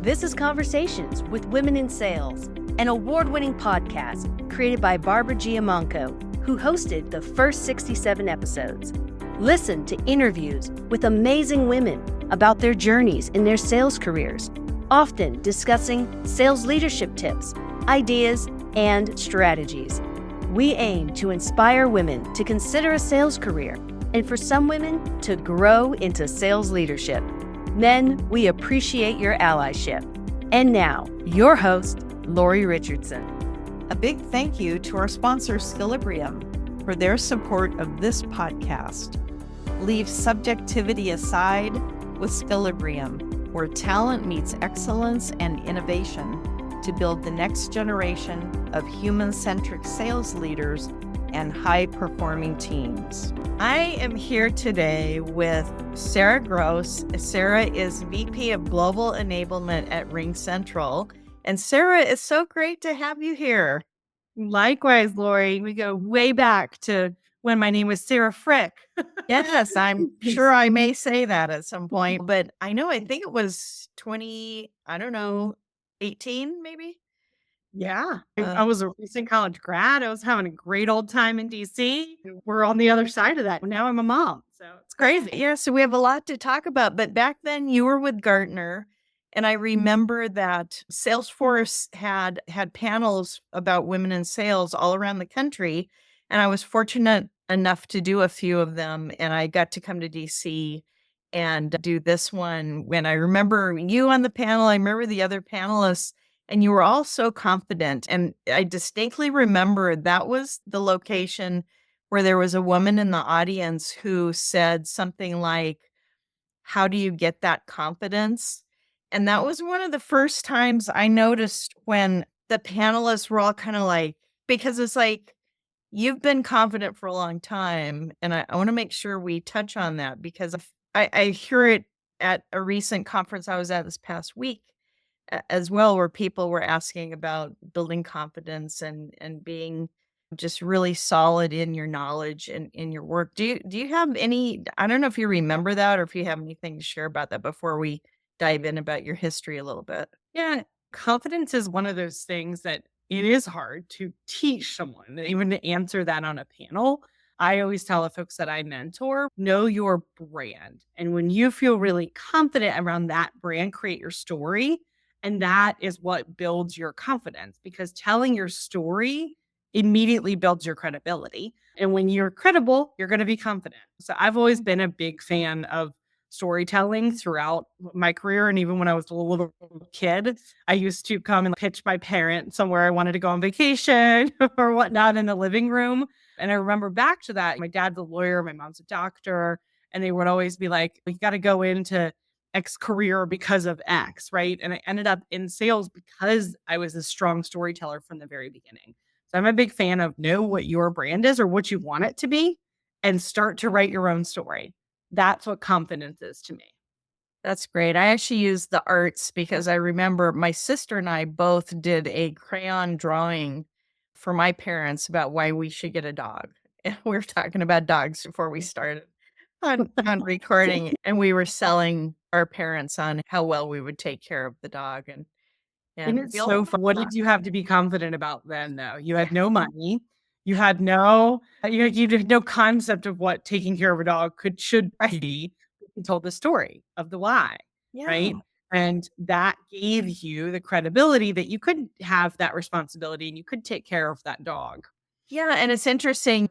This is Conversations with Women in Sales, an award-winning podcast created by Barbara Giamanco, who hosted the first 67 episodes. Listen to interviews with amazing women about their journeys in their sales careers, often discussing sales leadership tips, ideas, and strategies. We aim to inspire women to consider a sales career and for some women to grow into sales leadership. Men, we appreciate your allyship. And now, your host, Lori Richardson. A big thank you to our sponsor, Skillibrium, for their support of this podcast. Leave subjectivity aside with Skillibrium, where talent meets excellence and innovation to build the next generation of human-centric sales leaders and high-performing teams. I am here today with Sarah Gross. Sarah is VP of Global Enablement at RingCentral. And Sarah, it's so great to have you here. Likewise, Lori. We go way back to when my name was Sarah Frick. Yes, I'm sure I may say that at some point, but I think it was 18 maybe? Yeah. I was a recent college grad. I was having a great old time in DC. We're on the other side of that. Now I'm a mom. So it's crazy. Yeah, so we have a lot to talk about. But back then you were with Gartner, and I remember that Salesforce had panels about women in sales all around the country. And I was fortunate enough to do a few of them. And I got to come to DC and do this one. When I remember you on the panel, I remember the other panelists. And you were all so confident. And I distinctly remember that was the location where there was a woman in the audience who said something like, "How do you get that confidence?" And that was one of the first times I noticed when the panelists were all kind of like, because it's like, you've been confident for a long time. And I want to make sure we touch on that because I hear it at a recent conference I was at this past week as well, where people were asking about building confidence and being just really solid in your knowledge and in your work. Do you have any, I don't know if you remember that or if you have anything to share about that before we dive in about your history a little bit? Yeah. Confidence is one of those things that it is hard to teach someone, even to answer that on a panel. I always tell the folks that I mentor, know your brand. And when you feel really confident around that brand, create your story. And that is what builds your confidence, because telling your story immediately builds your credibility. And when you're credible, you're going to be confident. So I've always been a big fan of storytelling throughout my career. And even when I was a little kid, I used to come and pitch my parents somewhere I wanted to go on vacation or whatnot in the living room. And I remember back to that. My dad's a lawyer, my mom's a doctor. And they would always be like, "You got to go into X career because of X," right? And I ended up in sales because I was a strong storyteller from the very beginning. So I'm a big fan of know what your brand is or what you want it to be and start to write your own story. That's what confidence is to me. That's great. I actually use the arts because I remember my sister and I both did a crayon drawing for my parents about why we should get a dog. And we were talking about dogs before we started on recording, and we were selling our parents on how well we would take care of the dog. And it's so fun. What did you have to be confident about then, though? You had no money. You had no concept of what taking care of a dog should be. You told the story of the why, right? And that gave you the credibility that you could have that responsibility and you could take care of that dog. Yeah, and it's interesting.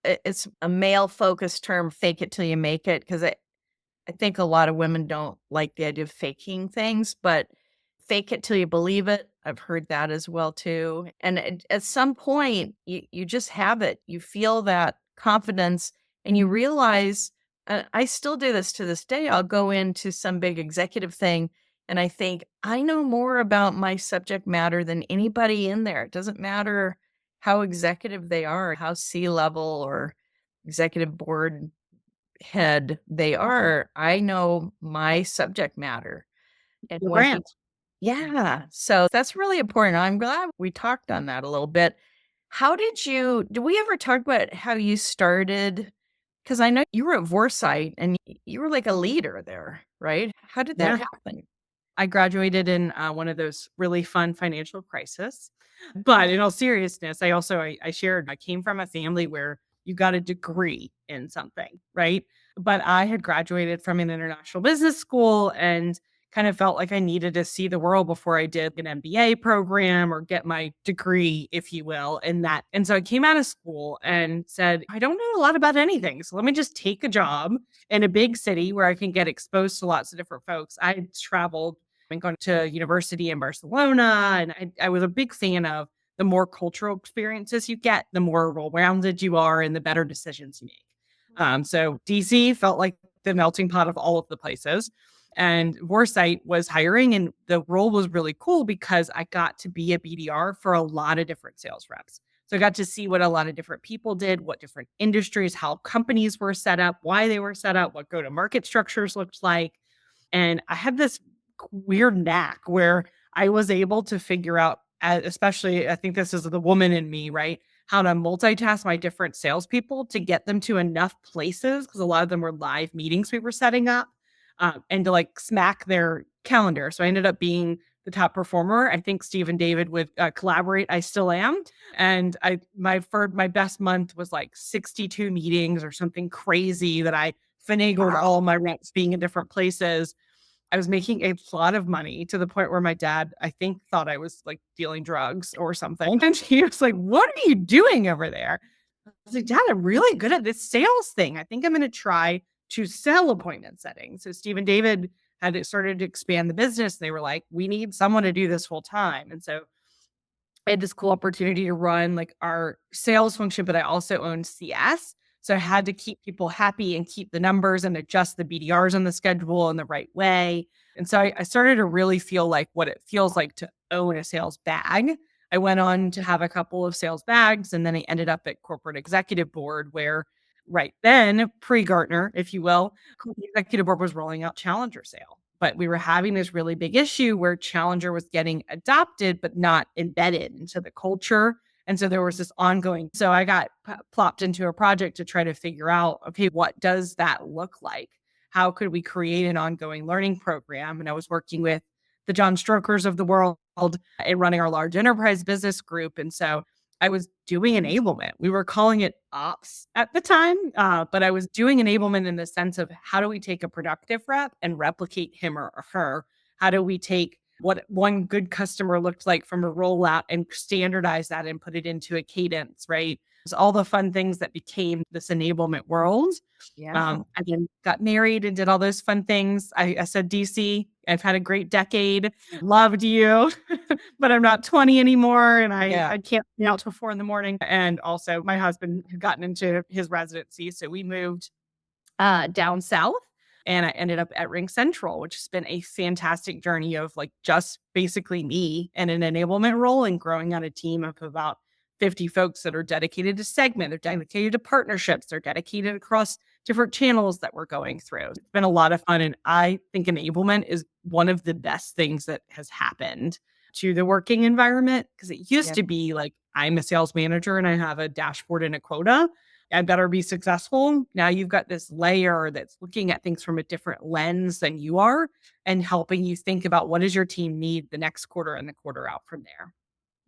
It's a male-focused term, fake it till you make it, because I think a lot of women don't like the idea of faking things, but fake it till you believe it. I've heard that as well, too. And at some point, you just have it. You feel that confidence and you realize, I still do this to this day. I'll go into some big executive thing and I think, I know more about my subject matter than anybody in there. It doesn't matter how executive they are, how C-level or executive board head they are. I know my subject matter. And Your brand. Yeah. So that's really important. I'm glad we talked on that a little bit. Did we ever talk about how you started? Because I know you were at Voresight and you were like a leader there, right? How did that happen? I graduated in one of those really fun financial crises. But in all seriousness, I shared, I came from a family where you got a degree in something, right? But I had graduated from an international business school and kind of felt like I needed to see the world before I did an MBA program or get my degree, if you will, in that. And so I came out of school and said, I don't know a lot about anything. So let me just take a job in a big city where I can get exposed to lots of different folks. I had traveled and gone to university in Barcelona, and I was a big fan of the more cultural experiences you get, the more well-rounded you are and the better decisions you make. So DC felt like the melting pot of all of the places. And Voresight was hiring, and the role was really cool because I got to be a BDR for a lot of different sales reps. So I got to see what a lot of different people did, what different industries, how companies were set up, why they were set up, what go-to-market structures looked like. And I had this weird knack where I was able to figure out, especially, I think this is the woman in me, right? How to multitask my different salespeople to get them to enough places, because a lot of them were live meetings we were setting up, and to like smack their calendar. So I ended up being the top performer. I think Steve and David would collaborate. I still am. And my best month was like 62 meetings or something crazy that I finagled all my reps being in different places. I was making a lot of money to the point where my dad, I think, thought I was like dealing drugs or something. And he was like, "What are you doing over there?" I was like, "Dad, I'm really good at this sales thing. I think I'm going to try to sell appointment setting." So Steve and David had started to expand the business. They were like, "We need someone to do this full time." And so I had this cool opportunity to run like our sales function, but I also owned CS. So I had to keep people happy and keep the numbers and adjust the BDRs on the schedule in the right way. And so I started to really feel like what it feels like to own a sales bag. I went on to have a couple of sales bags, and then I ended up at corporate executive board where right then, pre-Gartner, if you will, the executive board was rolling out Challenger sale. But we were having this really big issue where Challenger was getting adopted, but not embedded into the culture. And so there was this ongoing. So I got plopped into a project to try to figure out, okay, what does that look like? How could we create an ongoing learning program? And I was working with the John Strokers of the world and running our large enterprise business group. And so I was doing enablement. We were calling it ops at the time, but I was doing enablement in the sense of how do we take a productive rep and replicate him or her? How do we take what one good customer looked like from a rollout and standardize that and put it into a cadence, right? It's all the fun things that became this enablement world. Yeah. I then got married and did all those fun things. I said, DC, I've had a great decade. Loved you, but I'm not 20 anymore. And I can't be out till 4 a.m. And also my husband had gotten into his residency. So we moved down south. And I ended up at RingCentral, which has been a fantastic journey of like just basically me and an enablement role and growing out a team of about 50 folks that are dedicated to segment, they're dedicated to partnerships, they're dedicated across different channels that we're going through. It's been a lot of fun. And I think enablement is one of the best things that has happened to the working environment, because it used to be like, I'm a sales manager and I have a dashboard and a quota. I better be successful. Now you've got this layer that's looking at things from a different lens than you are and helping you think about what does your team need the next quarter and the quarter out from there.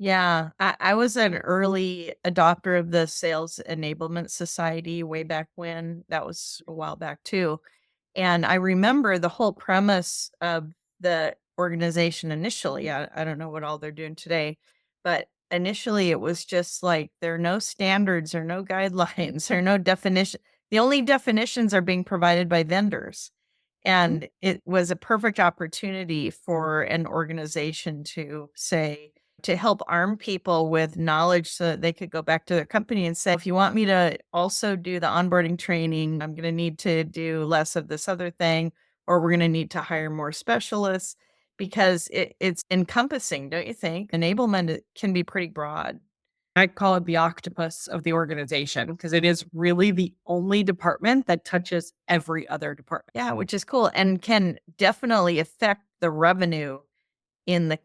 Yeah, I was an early adopter of the Sales Enablement Society way back when. That was a while back too. And I remember the whole premise of the organization initially. I don't know what all they're doing today, but initially it was just like there are no standards or no guidelines or no definition. The only definitions are being provided by vendors. And it was a perfect opportunity for an organization to say, to help arm people with knowledge so that they could go back to their company and say, if you want me to also do the onboarding training, I'm going to need to do less of this other thing, or we're going to need to hire more specialists, because it's encompassing, don't you think? Enablement can be pretty broad. I call it the octopus of the organization because it is really the only department that touches every other department. Yeah, which is cool and can definitely affect the revenue in the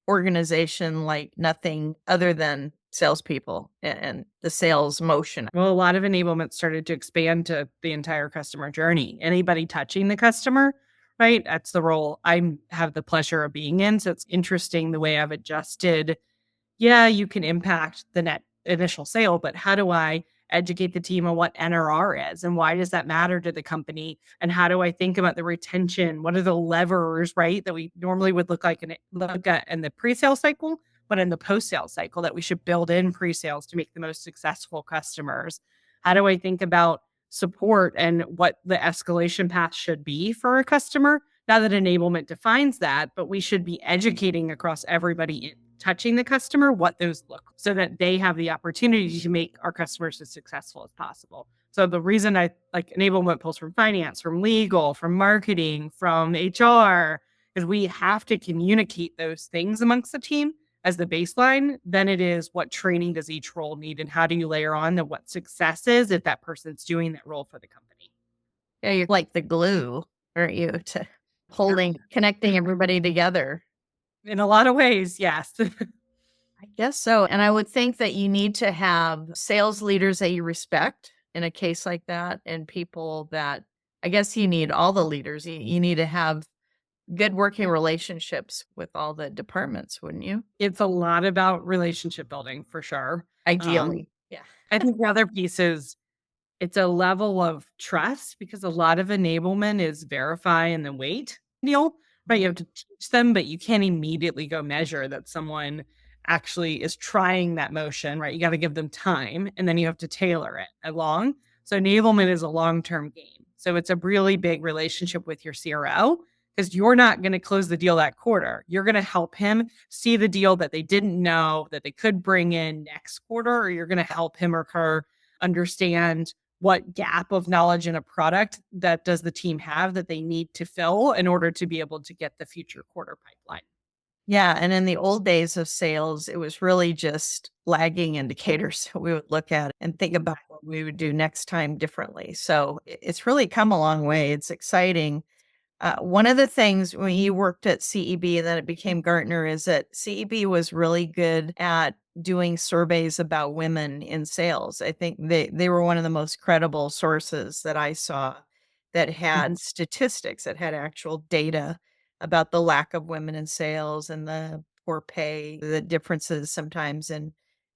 organization like nothing other than salespeople and the sales motion. Well, a lot of enablement started to expand to the entire customer journey. Anybody touching the customer right? That's the role I have the pleasure of being in. So it's interesting the way I've adjusted. Yeah, you can impact the net initial sale, but how do I educate the team on what NRR is and why does that matter to the company? And how do I think about the retention? What are the levers, right, that we normally would look at in the pre-sale cycle, but in the post-sale cycle that we should build in pre-sales to make the most successful customers? How do I think about support and what the escalation path should be for a customer? Now that enablement defines that, but we should be educating across everybody touching the customer what those look so that they have the opportunity to make our customers as successful as possible. So the reason I like enablement pulls from finance, from legal, from marketing, from HR, is we have to communicate those things amongst the team as the baseline. Then it is what training does each role need and how do you layer on what success is if that person's doing that role for the company. Yeah, you're like the glue, aren't you, to connecting everybody together. In a lot of ways, yes. I guess so. And I would think that you need to have sales leaders that you respect in a case like that, and people that, I guess you need all the leaders. You need to have good working relationships with all the departments, wouldn't you? It's a lot about relationship building for sure. Ideally. Yeah. I think the other piece is it's a level of trust because a lot of enablement is verify and then wait deal, right? You have to teach them, but you can't immediately go measure that someone actually is trying that motion, right? You got to give them time and then you have to tailor it along. So enablement is a long-term game. So it's a really big relationship with your CRO because you're not going to close the deal that quarter. You're going to help him see the deal that they didn't know that they could bring in next quarter, or you're going to help him or her understand what gap of knowledge in a product that does the team have that they need to fill in order to be able to get the future quarter pipeline. Yeah. And in the old days of sales, it was really just lagging indicators we would look at and think about what we would do next time differently. So it's really come a long way. It's exciting. One of the things when you worked at CEB and then it became Gartner is that CEB was really good at doing surveys about women in sales. I think they were one of the most credible sources that I saw that had statistics, that had actual data about the lack of women in sales and the poor pay, the differences sometimes in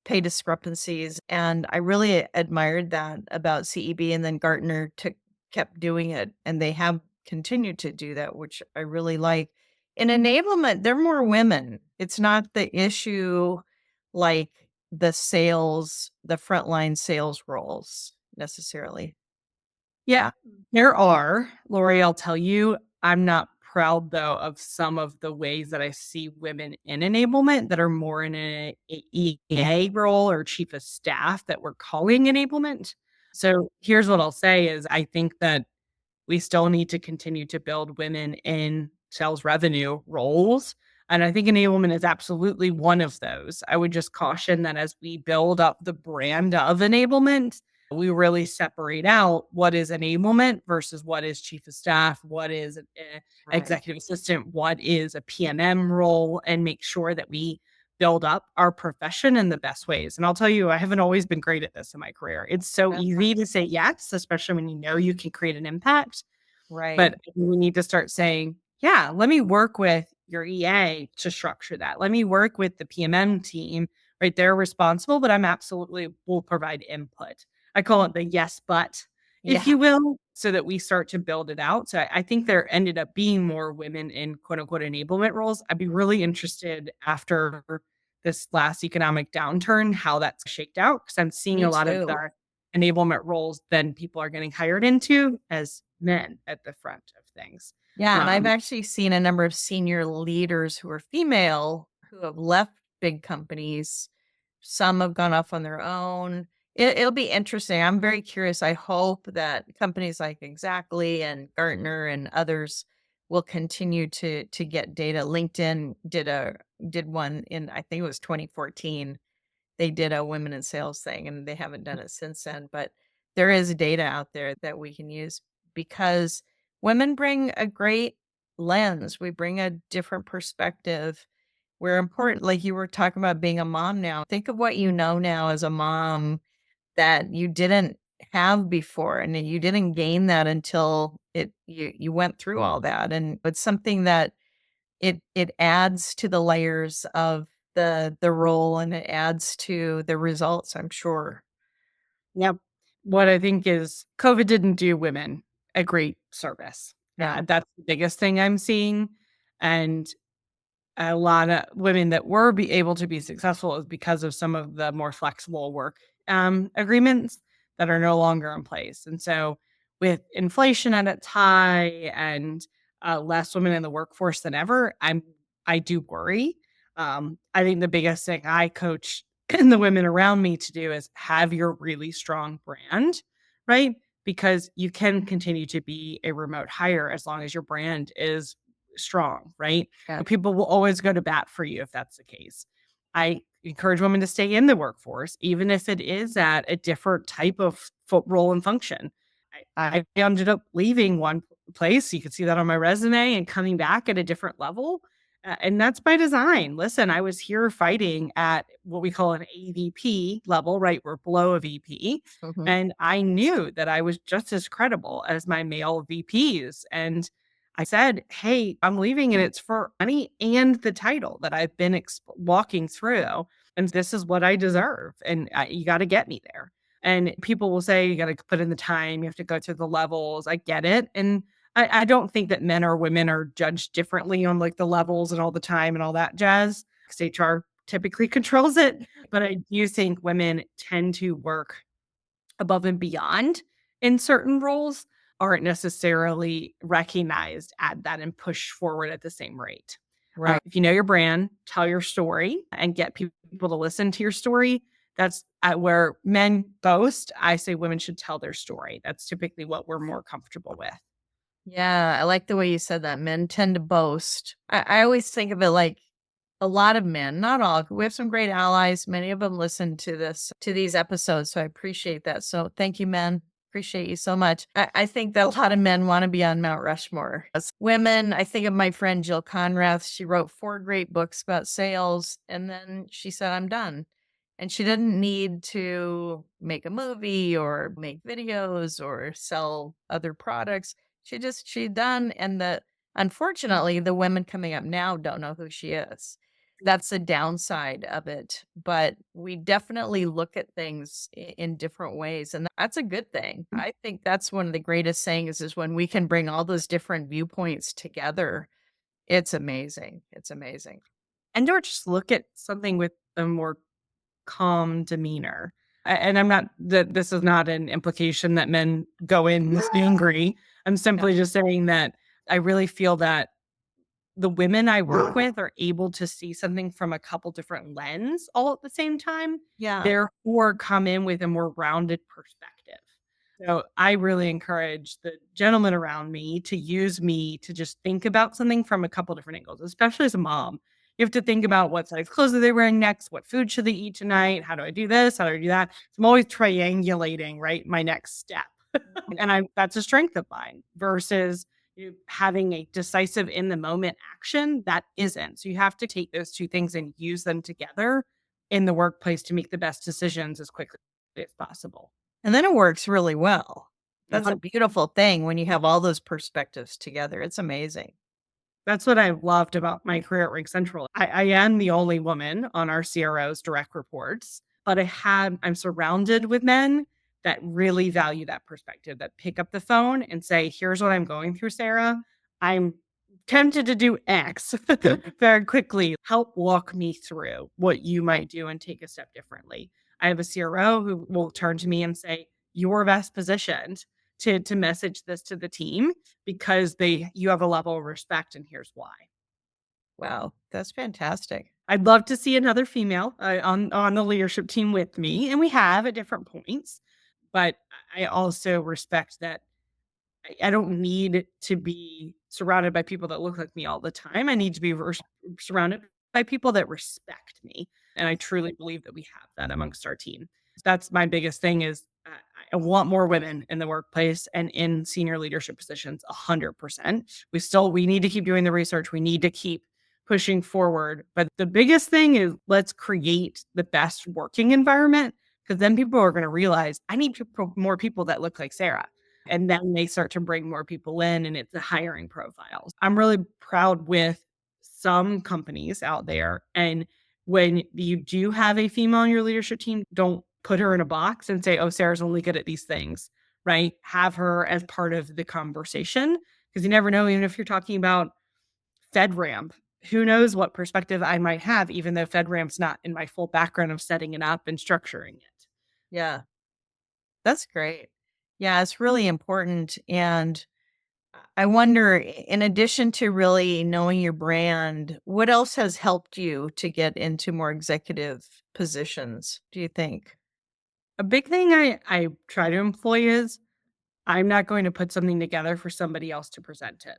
pay discrepancies. And I really admired that about CEB. And then Gartner kept doing it, and they have continued to do that, which I really like. In enablement, they're more women. It's not the issue like the frontline sales roles necessarily. Yeah, there are. Lori, I'll tell you, I'm not proud though of some of the ways that I see women in enablement that are more in an EA role or chief of staff that we're calling enablement. So here's what I'll say is I think that we still need to continue to build women in sales revenue roles. And I think enablement is absolutely one of those. I would just caution that as we build up the brand of enablement, we really separate out what is enablement versus what is chief of staff, what is an executive assistant, what is a PMM role, and make sure that we build up our profession in the best ways. And I'll tell you, I haven't always been great at this in my career. It's so easy to say yes, especially when you know you can create an impact. Right. But we need to start saying, yeah, let me work with your EA to structure that. Let me work with the PMM team, right? They're responsible, but I'm absolutely will provide input. I call it the yes, but, if you will, so that we start to build it out. So I think there ended up being more women in quote unquote enablement roles. I'd be really interested after this last economic downturn, how that's shaked out. Cause I'm seeing Me a lot too. of the enablement roles then people are getting hired into as men at the front of things. Yeah. And I've actually seen a number of senior leaders who are female who have left big companies. Some have gone off on their own. It'll be interesting. I'm very curious. I hope that companies like Exactly and Gartner and others will continue to get data. LinkedIn did one in, I think it was 2014. They did a women in sales thing, and they haven't done it since then. But there is data out there that we can use because women bring a great lens. We bring a different perspective. We're important. Like you were talking about being a mom now. Think of what you know now as a mom that you didn't have before, and you didn't gain that until you went through all that. And it's something that it adds to the layers of the role, and it adds to the results, I'm sure. Yep. What I think is COVID didn't do women a great service. Yeah. That's the biggest thing I'm seeing. And a lot of women that were able to be successful is because of some of the more flexible work agreements that are no longer in place. And so, with inflation at its high and less women in the workforce than ever, I do worry. I think the biggest thing I coach the women around me to do is have your really strong brand, right? Because you can continue to be a remote hire as long as your brand is strong, right? Yeah. People will always go to bat for you if that's the case. I encourage women to stay in the workforce, even if it is at a different type of role and function. I ended up leaving one place. You could see that on my resume and coming back at a different level. And that's by design. Listen, I was here fighting at what we call an AVP level, right? We're below a VP. Mhm. And I knew that I was just as credible as my male VPs. And I said, hey, I'm leaving and it's for money and the title that I've been walking through. And this is what I deserve. And you got to get me there. And people will say, you got to put in the time, you have to go through the levels. I get it. And I don't think that men or women are judged differently on like the levels and all the time and all that jazz, because HR typically controls it. But I do think women tend to work above and beyond in certain roles, aren't necessarily recognized at that and pushed forward at the same rate. Right. If you know your brand, tell your story and get people to listen to your story. That's where men boast. I say women should tell their story. That's typically what we're more comfortable with. Yeah, I like the way you said that. Men tend to boast. I always think of it like a lot of men, not all. We have some great allies. Many of them listen to these episodes. So I appreciate that. So thank you, men. Appreciate you so much. I think that a lot of men want to be on Mount Rushmore. As women, I think of my friend Jill Conrath. She wrote 4 great books about sales, and then she said, I'm done. And she didn't need to make a movie or make videos or sell other products. She done. And unfortunately, the women coming up now don't know who she is. That's the downside of it. But we definitely look at things in different ways. And that's a good thing. I think that's one of the greatest sayings is when we can bring all those different viewpoints together. It's amazing. It's amazing. And or just look at something with a more calm demeanor. And I'm not that this is not an implication that men go in angry. I'm simply just saying that I really feel that the women I work with are able to see something from a couple different lens all at the same time. Yeah. Therefore, come in with a more rounded perspective. So I really encourage the gentlemen around me to use me to just think about something from a couple different angles, especially as a mom. You have to think about what size clothes are they wearing next? What food should they eat tonight? How do I do this? How do I do that? So I'm always triangulating, right? My next step. And that's a strength of mine versus having a decisive in the moment action that isn't. So you have to take those two things and use them together in the workplace to make the best decisions as quickly as possible. And then it works really well. That's a beautiful thing when you have all those perspectives together. It's amazing. That's what I loved about my career at RingCentral. I am the only woman on our CRO's direct reports, but I'm surrounded with men that really value that perspective, that pick up the phone and say, here's what I'm going through, Sarah. I'm tempted to do X very quickly. Help walk me through what you might do and take a step differently. I have a CRO who will turn to me and say, you're best positioned to message this to the team because you have a level of respect and here's why. Wow, that's fantastic. I'd love to see another female on the leadership team with me, and we have at different points, but I also respect that I don't need to be surrounded by people that look like me all the time. I need to be surrounded by people that respect me, and I truly believe that we have that amongst our team. That's my biggest thing is I want more women in the workplace and in senior leadership positions, 100%. We need to keep doing the research. We need to keep pushing forward. But the biggest thing is let's create the best working environment Because then people are going to realize I need more people that look like Sarah. And then they start to bring more people in, and it's the hiring profiles. I'm really proud with some companies out there. And when you do have a female on your leadership team, don't put her in a box and say, oh, Sarah's only good at these things, right? Have her as part of the conversation, because you never know, even if you're talking about FedRAMP, who knows what perspective I might have, even though FedRAMP's not in my full background of setting it up and structuring it. Yeah, that's great. Yeah, it's really important. And I wonder, in addition to really knowing your brand, what else has helped you to get into more executive positions, do you think? A big thing I try to employ is I'm not going to put something together for somebody else to present it.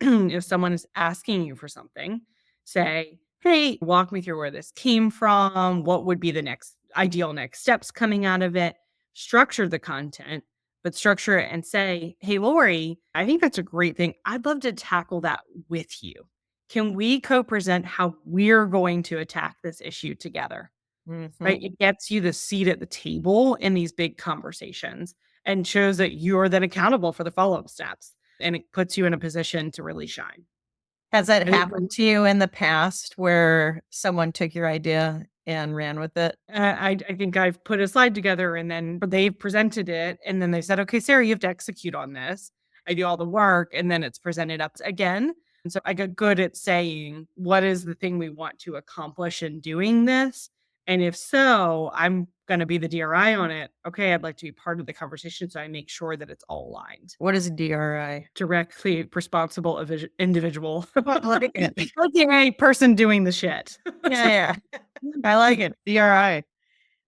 If someone is asking you for something, say, hey, walk me through where this came from. What would be the ideal next steps coming out of it? Structure the content, but structure it and say, hey, Lori, I think that's a great thing. I'd love to tackle that with you. Can we co-present how we're going to attack this issue together? Right? It gets you the seat at the table in these big conversations and shows that you're then accountable for the follow-up steps. And it puts you in a position to really shine. Has that And happened to you in the past where someone took your idea and ran with it? I think I've put a slide together and then they've presented it. And then they said, okay, Sarah, you have to execute on this. I do all the work and then it's presented up again. And so I got good at saying, what is the thing we want to accomplish in doing this? And if so, I'm going to be the DRI on it. Okay, I'd like to be part of the conversation so I make sure that it's all aligned. What is a DRI? Directly responsible individual. I like it. Like a person doing the shit. Yeah. I like it. DRI. Yeah.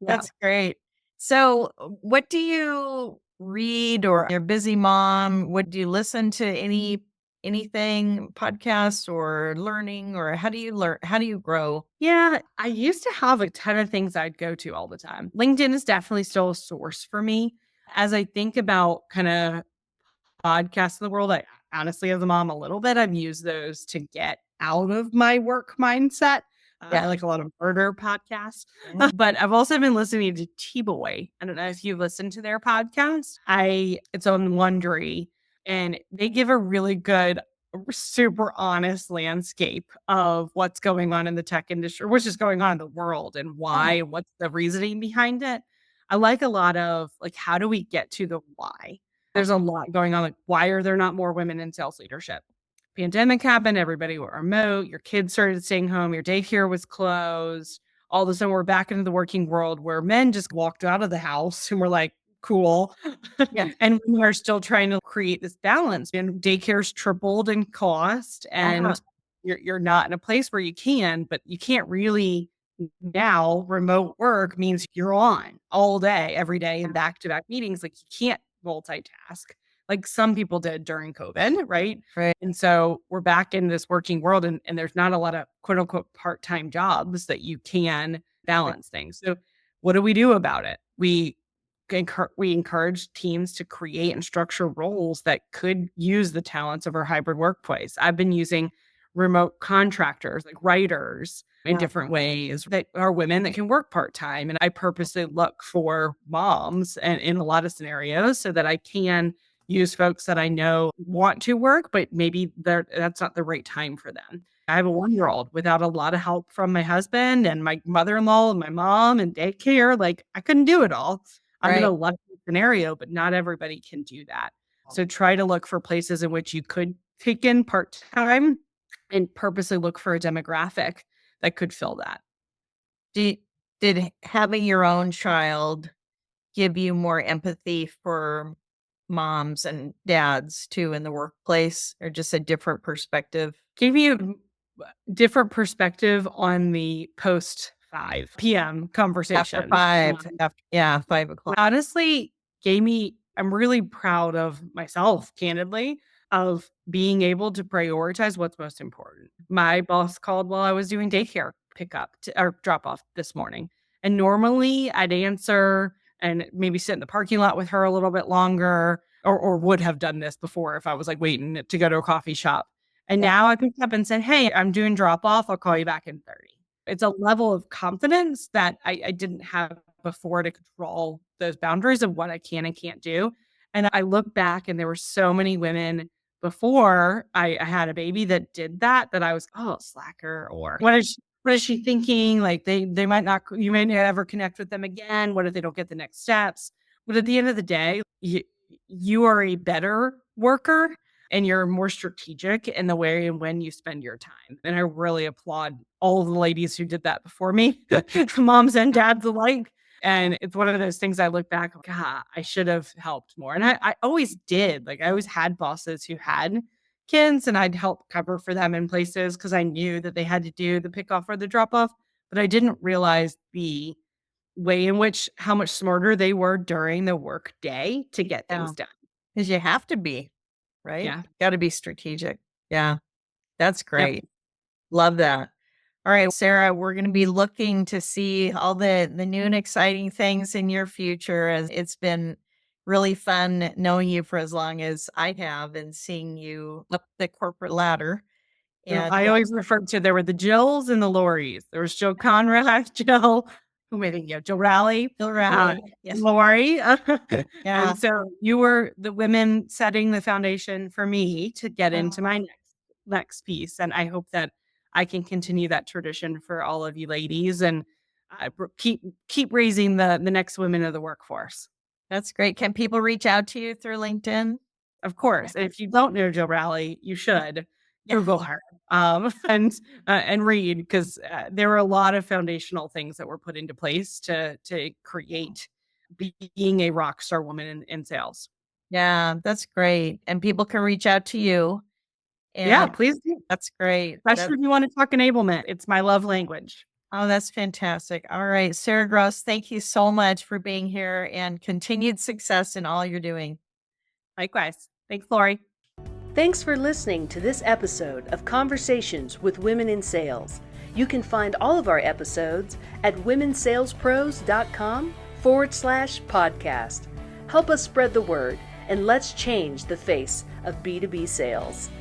That's great. So, what do you read, or you're a busy mom? What do you listen to? Anything, podcasts or learning, or how do you learn? How do you grow? Yeah, I used to have a ton of things I'd go to all the time. LinkedIn is definitely still a source for me. As I think about kind of podcasts in the world, I honestly, as a mom, a little bit, I've used those to get out of my work mindset. I like a lot of murder podcasts, but I've also been listening to T-Boy. I don't know if you've listened to their podcast. It's on Wondery, and they give a really good, super honest landscape of what's going on in the tech industry, what's just going on in the world and why, and what's the reasoning behind it. I like a lot of like, how do we get to the why? There's a lot going on. Like, why are there not more women in sales leadership? Pandemic happened, everybody were remote, your kids started staying home, your daycare was closed. All of a sudden, we're back into the working world where men just walked out of the house and we're like, cool. Yeah. And we are still trying to create this balance. And daycare's tripled in cost, and you're not in a place where you can, but you can't really now. Remote work means you're on all day, every day, in back-to-back meetings. Like, you can't multitask like some people did during COVID, right? Right. And so we're back in this working world, and there's not a lot of quote unquote part-time jobs that you can balance things. So what do we do about it? We encourage teams to create and structure roles that could use the talents of our hybrid workplace. I've been using remote contractors, like writers, in different ways that are women that can work part-time. And I purposely look for moms and in a lot of scenarios so that I can use folks that I know want to work, but maybe that's not the right time for them. I have a 1-year-old without a lot of help from my husband and my mother-in-law and my mom and daycare. Like, I couldn't do it all. I'm in a lucky scenario, but not everybody can do that. So try to look for places in which you could take in part-time and purposely look for a demographic that could fill that. Did having your own child give you more empathy for moms and dads too in the workplace, or just a different perspective? Gave me a different perspective on the post 5 p.m. conversation. After 5 o'clock. Honestly, I'm really proud of myself, candidly, of being able to prioritize what's most important. My boss called while I was doing daycare pickup or drop off this morning. And normally I'd answer and maybe sit in the parking lot with her a little bit longer, or would have done this before if I was like waiting to go to a coffee shop. And now I picked up and said, hey, I'm doing drop off. I'll call you back in 30. It's a level of confidence that I didn't have before to control those boundaries of what I can and can't do. And I look back and there were so many women before I had a baby that did that I was, oh, slacker, or what is she thinking? Like they might not, you may not ever connect with them again. What if they don't get the next steps? But at the end of the day, you are a better worker and you're more strategic in the way and when you spend your time. And I really applaud all the ladies who did that before me, moms and dads alike. And it's one of those things I look back, God, I should have helped more. And I always did. Like I always had bosses who had kids and I'd help cover for them in places because I knew that they had to do the pick off or the drop off. But I didn't realize the way in which how much smarter they were during the work day to get things done. Because you have to be, right? Yeah. Got to be strategic. Yeah. That's great. Yep. Love that. All right, Sarah, we're going to be looking to see all the new and exciting things in your future. As it's been really fun knowing you for as long as I have and seeing you up the corporate ladder. And I always refer to, there were the Jills and the Lories. There was Joe Conrad, Jill, who made it, Joe Raleigh, yes. Lori. Yeah. And so you were the women setting the foundation for me to get into my next piece. And I hope that I can continue that tradition for all of you ladies and keep raising the next women of the workforce. That's great. Can people reach out to you through LinkedIn? Of course. And if you don't know Jill Raleigh, you should Google her and read, because there were a lot of foundational things that were put into place to create being a rock star woman in sales. Yeah, that's great. And people can reach out to you. And yeah, please do. That's great. Especially if you want to talk enablement. It's my love language. Oh, that's fantastic. All right, Sarah Gross, thank you so much for being here and continued success in all you're doing. Likewise. Thanks, Lori. Thanks for listening to this episode of Conversations with Women in Sales. You can find all of our episodes at womensalespros.com/podcast. Help us spread the word and let's change the face of B2B sales.